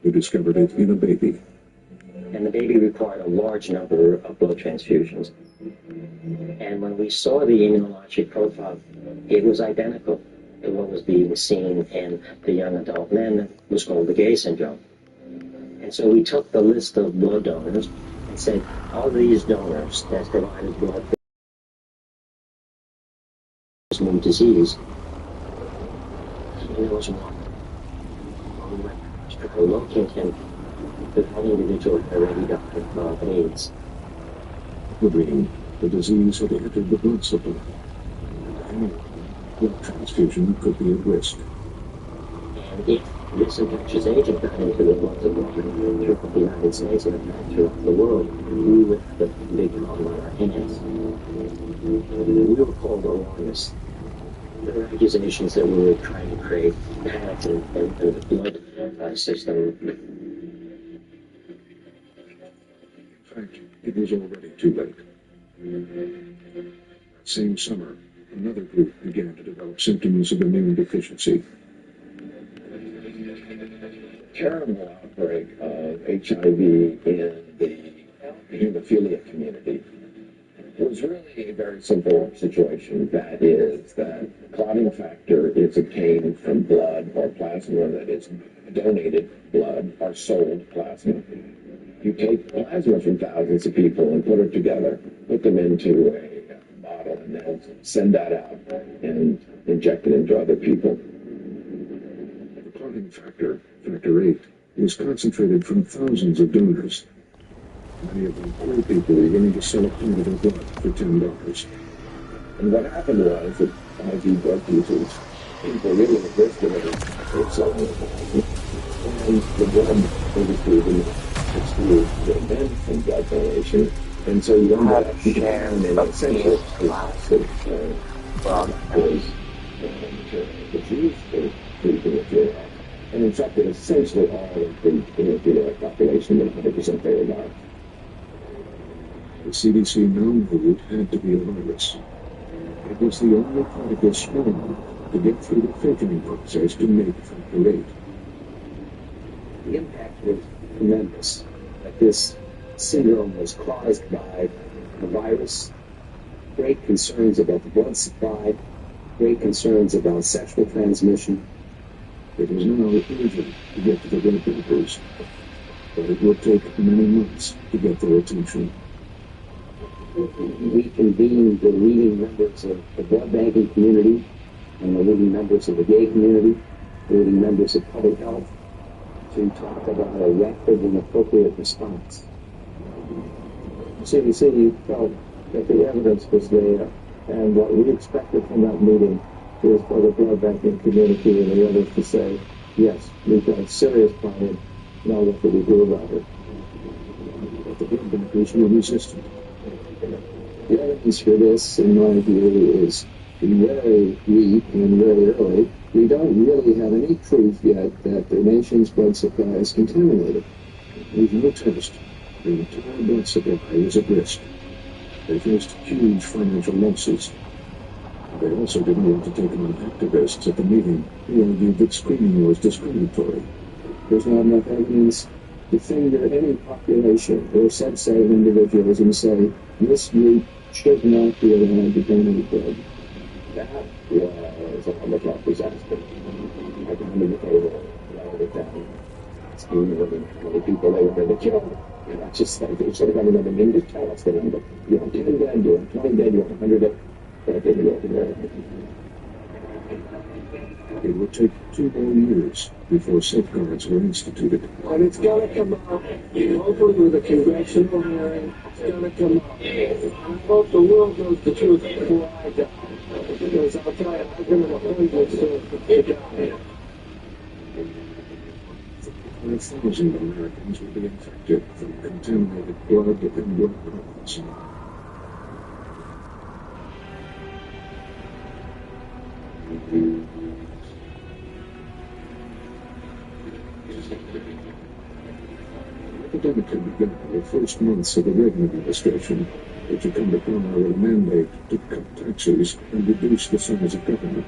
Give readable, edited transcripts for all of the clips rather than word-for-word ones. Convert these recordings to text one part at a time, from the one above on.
who discovered it in a baby. And the baby required a large number of blood transfusions. And when we saw the immunologic profile, it was identical to what was being seen in the young adult men. It was called the Gay syndrome. And so we took the list of blood donors and said, all these donors that provided blood for this new disease, and there was one. We went to locate him, but that individual had already died of AIDS. The disease had entered the blood supply, and blood transfusion could be at risk. And if this infectious agent got into the blood supply throughout the United States and in fact throughout the world, we would have a big problem on our hands. We were called alarmists. There were accusations that we were trying to create panic in the blood system. In fact, it was already too late. That same summer, another group began to develop symptoms of immune deficiency. Terrible outbreak of HIV in the hemophilia community was really a very simple situation. That is that clotting factor is obtained from blood or plasma that is donated blood or sold plasma. You take plasma from thousands of people and put it together, put them into a bottle, and then send that out and inject it into other people. The clotting factor, factor 8, was concentrated from thousands of donors. Many of them poor people were willing to sell a pint of their blood for $10. And what happened was that IV drug users, people really resisted it, were selling it. And the drug industry excluded the men from blood donation, and so you end up down in essentially plastic disease for hemophilia. And infected essentially all of the hemophilia population with 100% fatal die. The CDC now knew it had to be a virus. It was the only particle small enough to get through the filtering process to make factor 8. The impact was tremendous. That this syndrome was caused by a virus, great concerns about the blood supply, great concerns about sexual transmission. It was now urgent to get to the red blooders, but it would take many months to get their attention. We convened the leading members of the blood banking community and the leading members of the gay community, the leading members of public health, to talk about a rapid and appropriate response. The CDC felt that the evidence was there, and what we expected from that meeting is for the blood banking community and the others to say, yes, we've got a serious problem, now what do we do about it? But the blood bankers were resistant. The evidence for this, in my view, is very weak and very early. We don't really have any proof yet that the nation's blood supply is contaminated. With no test, the entire blood supply was at risk. They faced huge financial losses. They also didn't want to take on activists at the meeting who argued that screening was discriminatory. There's not enough evidence to finger any population or subset of individuals and say, this group should not be allowed to donate blood. That was a public health disaster. I come to the table, lowered it down, asking how many people they were going to kill. And that's just like, they should have had another minute to tell us the number. You want 10 dead, you want 20 dead, you want 100 dead. But they didn't go to there. It would take 2 more years before safeguards were instituted. But it's going to come out. Hopefully with a congressional hearing, it's going to come out. I hope the world knows the truth before I die. Because I'll tell you, I've been in the hundreds to die. 5,000 Americans would be infected from contaminated blood and blood products. The epidemic had begun in the first months of the Reagan administration, which had come to power with a mandate to cut taxes and reduce the size of government.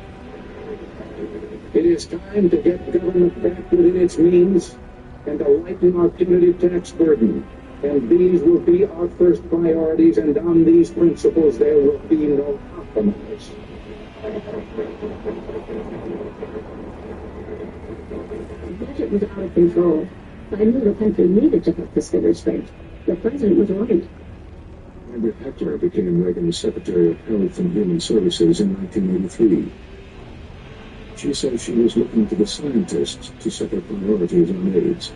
It is time to get government back within its means and to lighten our punitive tax burden. And these will be our first priorities, and on these principles there will be no compromise. The budget was out of control. I knew the country needed to have this figure straight. The president was right. Margaret Heckler became Reagan's Secretary of Health and Human Services in 1983. She said she was looking to the scientists to set their priorities on AIDS.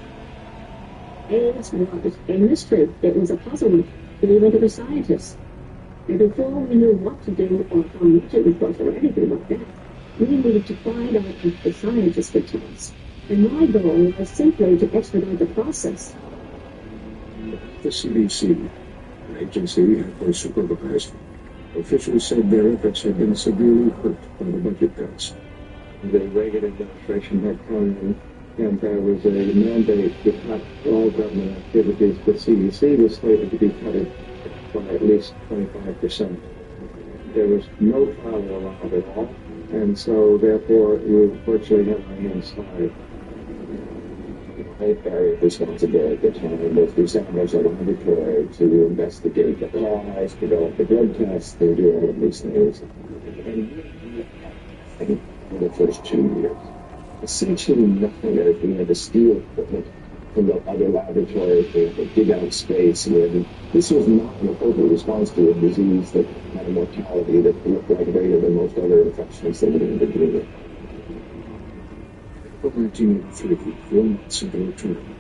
AIDS was a mystery. It was a puzzlement, even to the scientists. And before we knew what to do or how much it would cost or anything like that, we needed to find out if the scientists could tell us. And my goal was simply to expedite the process. The CDC, an agency Heckler supervised, officials said their efforts had been severely hurt by the budget cuts. The Reagan administration had come in, and there was a mandate to cut all government activities. The CDC was slated to be cut by at least 25%. There was no travel allowed at all, and so therefore we virtually had our hands tied. My area of responsibility at the time was to establish a laboratory to investigate the cause, develop the blood tests, and do all of these things. And in the first 2 years, essentially nothing. That we had to steal equipment from the other laboratories, we had to dig out space. This was not an appropriate response to a disease that had a mortality that looked like greater than most other infections that we had been dealing with. In 1983, 4 months into her term,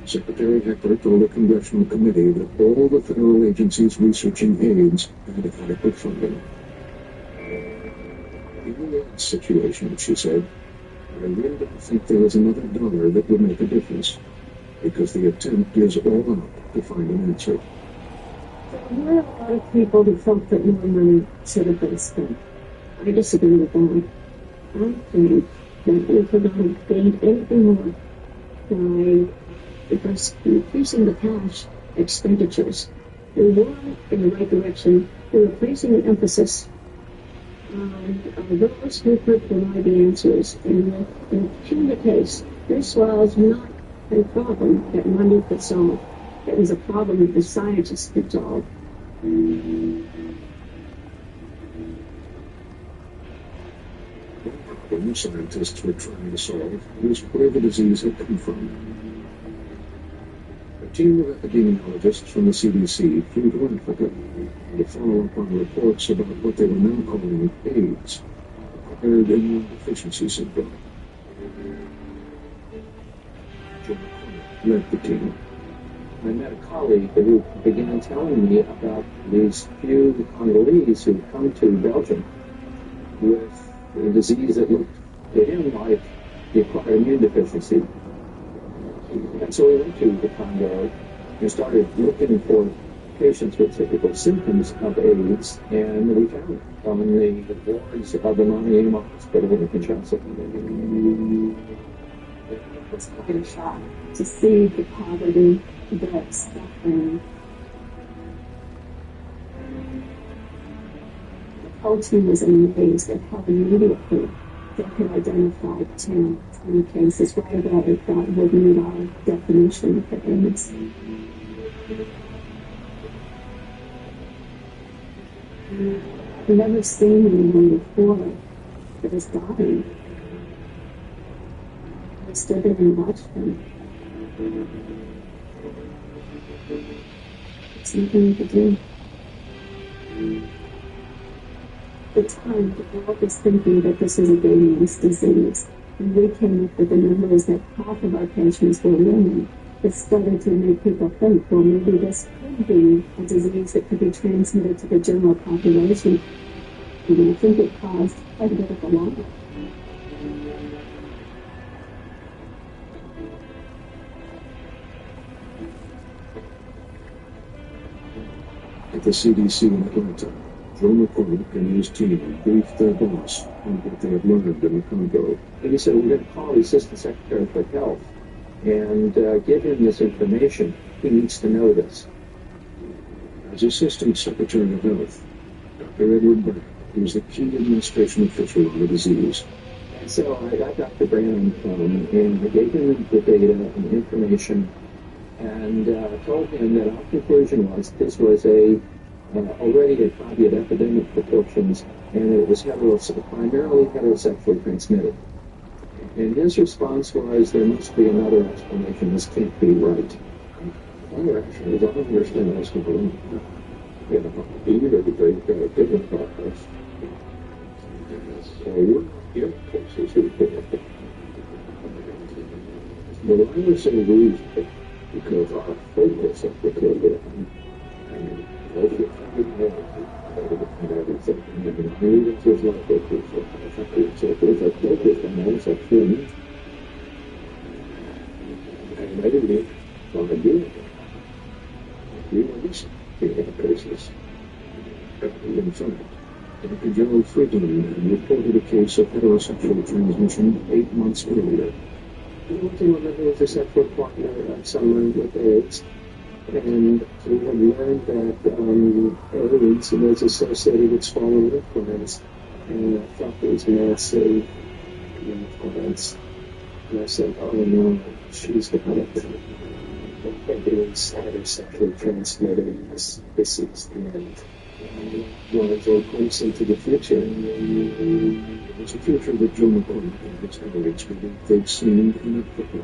Secretary Heckler told a congressional committee that all the federal agencies researching AIDS had adequate funding. In the AIDS situation, she said, I really don't think there is another dollar that would make a difference, because the attempt is all out to find an answer. There were a lot of people who felt that more money should have been spent. I disagree with that. I think that we could not have gained anything more by increasing the cash expenditures. We were in the right direction. We were placing an emphasis on those who could provide the answers. And in the case, this was not a problem that money could solve. It was a problem that the scientists could solve. The new scientists were trying to solve was where the disease had come from. A team of epidemiologists from the CDC flew to Africa to follow up on reports about what they were now calling AIDS, acquired immunodeficiency syndrome. John McCormick led the team. I met a colleague who began telling me about these few Congolese who come to Belgium with a disease that looked to him like the acquired immune deficiency. And so we went to the Congo and started looking for patients with typical symptoms of AIDS, and we found them on the wards of the Maniema Hospital in Kinshasa. It was quite a shock to see the poverty, the suffering. The whole team was amazed at how immediately they could identify 10, 20 cases right away that would meet our definition for AIDS. I've never seen anyone before that was dying. I stood there and watched them. There's nothing you could do. At the time, the world was thinking that this was a dangerous disease, and we came up with the numbers that half of our patients were women. It started to make people think, well, maybe this could be a disease that could be transmitted to the general population. And I think it caused quite a bit of alarm. At the CDC in Atlanta, Joe McCormick and his team briefed their boss on what they had learned in the Congo. And he said, we're going to call the Assistant Secretary for Health and give him this information. He needs to know this. As Assistant Secretary of Health, Dr. Edward Brown was the key administration official on the disease. So I got Dr. Brand on the phone, and I gave him the data and the information, and told him that our conclusion was this was already a probably at epidemic proportions, and it was primarily heterosexually transmitted. And his response was, there must be another explanation. This can't be right. Well, actually, I don't understand what's going on. You know, even if they've got a different process. So we're in cases reported. But I would say reason because our focus of the program, I mean, most of the time, and everything, and even just like focus so there's a focus on all such things. And maybe on the doing it. We were listening to the cases. In fact, Dr. Gerald Friedland reported a case of heterosexual transmission 8 months earlier. He was a woman who was a sexual partner of someone with AIDS, and we had learned that AIDS was associated with swollen lymph glands, and I thought there was massive lymph glands. And I said, oh no, she's got it. It is heterosexually transmitted disease, and was a glimpse into the future. It was a future that Joe McCormick and his colleagues believed they'd seen in Africa,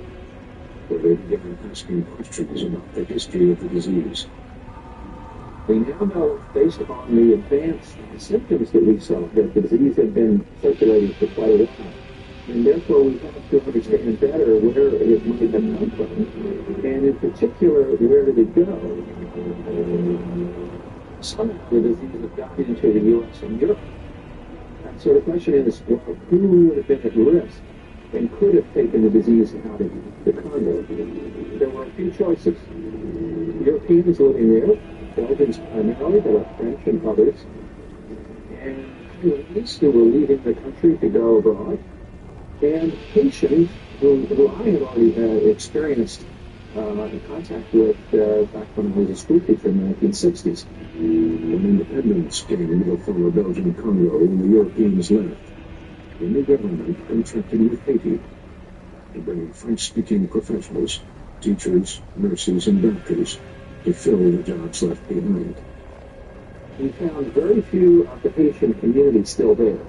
where they began asking questions about the history of the disease. We now know, based upon the advanced symptoms that we saw, that the disease had been circulating for quite a while. And therefore, we have to understand better where it might have come from, and in particular, where did it go? Some of the disease had gotten into the U.S. and Europe. And so the question is, well, who would have been at risk and could have taken the disease out of the Congo? There were a few choices. Europeans living there, Belgians primarily, but French and others, and Chinese who were leaving the country to go abroad, and Haitians who I had already experienced contact with back when I was a school teacher in the 1960s. When independence came to the former Belgian Congo and the Europeans left, the new government contracted with Haiti to bring French-speaking professionals, teachers, nurses, and doctors to fill the jobs left behind. We found very few of the Haitian community still there.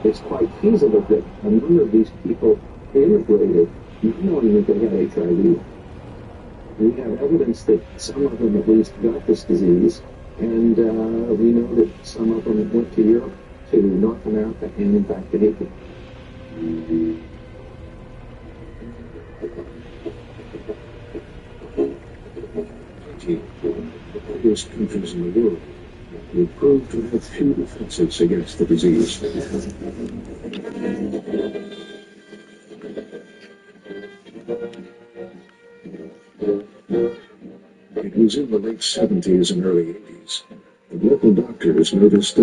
It's quite feasible that a number of these people immigrated not knowing that they had HIV. We have evidence that some of them at least got this disease, and we know that some of them went to Europe, to North America, and back to Haiti. Haiti, the poorest countries in the world, will prove to have few defenses against the disease. It was in the late 70s and early 80s that local doctors noticed that